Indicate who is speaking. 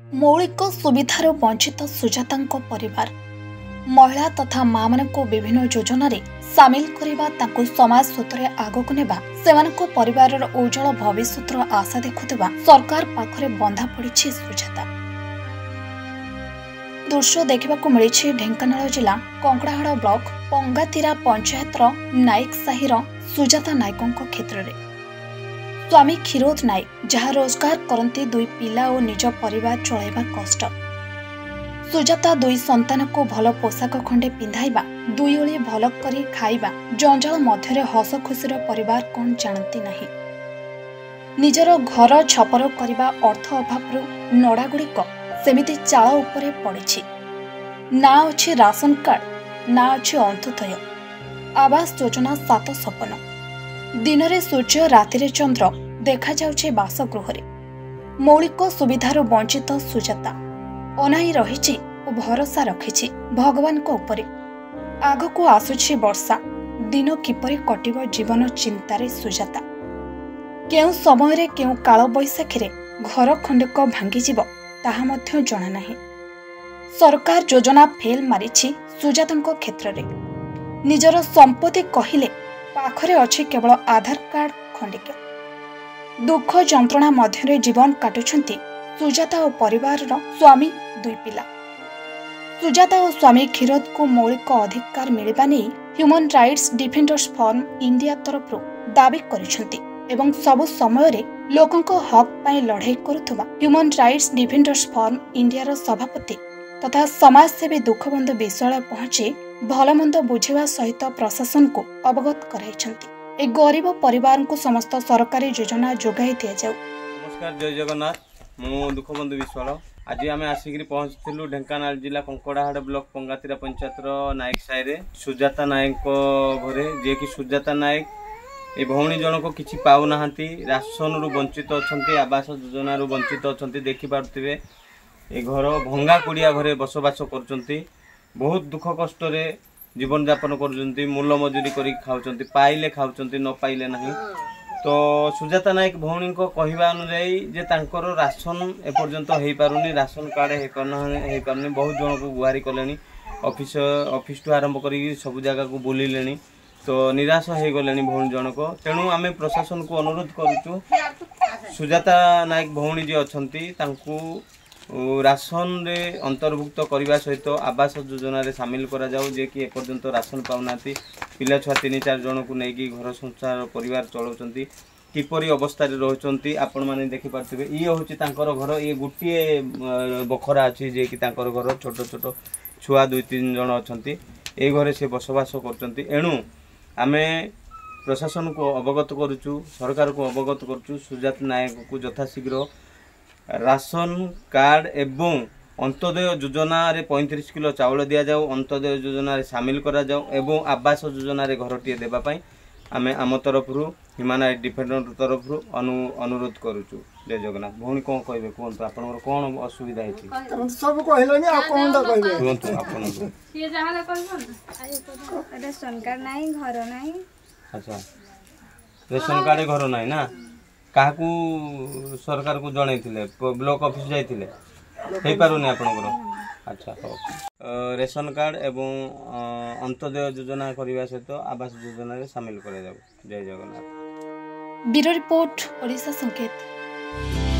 Speaker 1: मौलिक सुविधार वंचित सुजाता परिवार महिला तथा माँ मान विभिन्न योजन सामिल करने समाज स्रोत आगक ने परिवार उज्जवल भविष्य आशा देखुवा सरकार पाखरे बंधा पड़ी सुजाता। दृश्य देखा मिली ढेंकानाल जिला कंकड़ाहाड़ ब्लॉक पंगातीरा पंचायत नायक साहिर सुजाता नायकों क्षेत्र में स्वामी क्षीरोद नायक जहाँ रोजगार करती दुई पिला और निज परिवार चलैबा कष्ट। सुजाता दुई संतान को भल पोशाक खंडे पिंधाइबा दुई ओली भल करी खाइबा जंजाल मध्य हस खुशीर परिवार कौन जानती नहीं। निजर घर छपर करने अर्थ अभाव नड़ागुड़िक सेमिति चाल उपरे पड़ी ना अच्छी राशन कार्ड ना अच्छी अंत्योदय आवास योजना 7 सपन दिन रे सूर्य राति चंद्र देखा जाउछे बासगृह मौलिक सुविधार वंचित सुजाता अनाई रही और भरोसा रखी भगवान को उपरे। आग को आसुछि वर्षा दिन किपरि कटिब जीवन चिंतारे सुजाता केउ समय केउ काल बैशाखी घर खंडक भांगीजिब ताहा मध्य जणा नाही। सरकार योजना फेल मारिछि सुजाता क्षेत्र में निजर संपत्ति कहिले पाखरे अच्छी केवल आधार कार्ड खंडिक दुख जंत्रणा मध्य जीवन काटुछंती सुजाता और परिवार स्वामी दुई पिला। सुजाता और स्वामी क्षीरोद को मौलिक अधिकार मिलवा नहीं human rights defenders forum India तरफ दाबी करिसेंती एवं सबु समय रे लोकंको हक पाई लड़ाई करुथुवा human rights defenders forum India सभापति तथा समाजसेवी दुखबंधु विश्वाल पहुंची भलमंद बुझेवा सहित प्रशासन को अवगत कराइछंती। ए गरीब परिवार को समस्त सरकारी योजना जोगाई दिया जाऊ।
Speaker 2: नमस्कार, जय जगन्नाथ। मु दुखबंधु विश्वाल आज आम आसिक पहुंचलु ढेंकानाल जिला कंकड़ाहाड़ ब्लॉक पंगातीरा पंचायत नायक साई सुजाता नायक घरे जे कि सुजाता नायक ए भौणी जनक किछि पाउना राशन रु वंचित अच्छा आवास योजना रु वंचित अच्छा देखि पारुथिबे ए घर भंगा कुड़िया घरे बसवास कर बहुत दुख कष्ट जीवन यापन कर मूल मजूरी कर खाऊँ पाइले खाऊँ न पाइले ना। तो सुजाता नायक भौणी को कहवा अनुजाई जे तांकर राशन एपर्यंत हो पारुनी राशन कार्ड हो पारुनी बहुत जन को गुहारी कले ऑफिस टू आरंभ कर सब जगह को बुलिले तो निराश हो गले भौणी जनक। तेणु आम प्रशासन को अनुरोध करुचु सुजाता नायक भौणी जी अच्छा राशन रे अंतर्भुक्त करने सहित आवास योजना रे सामिल करा जाऊ जे कि एपर्यंत राशन पाऊना पिला छुआ 3-4 जन को लेकिन घर संसार परिवार चलाउछंती किपरि अवस्था रे रहउछंती आपण माने देखि पारथिबे। ये होची तांकर घर ये गुटिए बखरा अछि जे कि तांकर घर छोट छोट छुआ 2-3 जन अछंती ए घरे से बसवास करछंती। एणु आमे प्रशासन को अवगत करूचु सरकार को अवगत करूचु सुजाता नायक को यथाशीघ्र राशन कार्ड एवं अंत्योदय योजना रे 35 किलो चावल दिया जाऊ अंत्योदय योजना रे सामिल करा जाऊ एवं आवास योजना रे घरटीए देबा पई आमे आम तरफ ह्यूमन राइट्स डिफेंडर तरफ अनुरोध करूचु। जय जगन्नाथ। भौणी कोन कहबे कोन आपनर कोन असुविधा हेछि
Speaker 3: सब कहलेनी आ कोन दा कहबे
Speaker 2: कोन आपन
Speaker 4: ये जहाले कहबो रेशन कार्ड नाही घर नाही। अच्छा
Speaker 2: रेशन कार्ड घर नाही ना क्या सरकार को जन ब्लॉक ऑफिस जाइए पारुनी आपंकर। अच्छा हाँ रेशन कार्ड एवं अंत्योदय योजना करने सहित आवास योजना सामिल करा जाऊ। जय जगन्नाथ।
Speaker 1: ब्यूरो रिपोर्ट ओडिशा संकेत।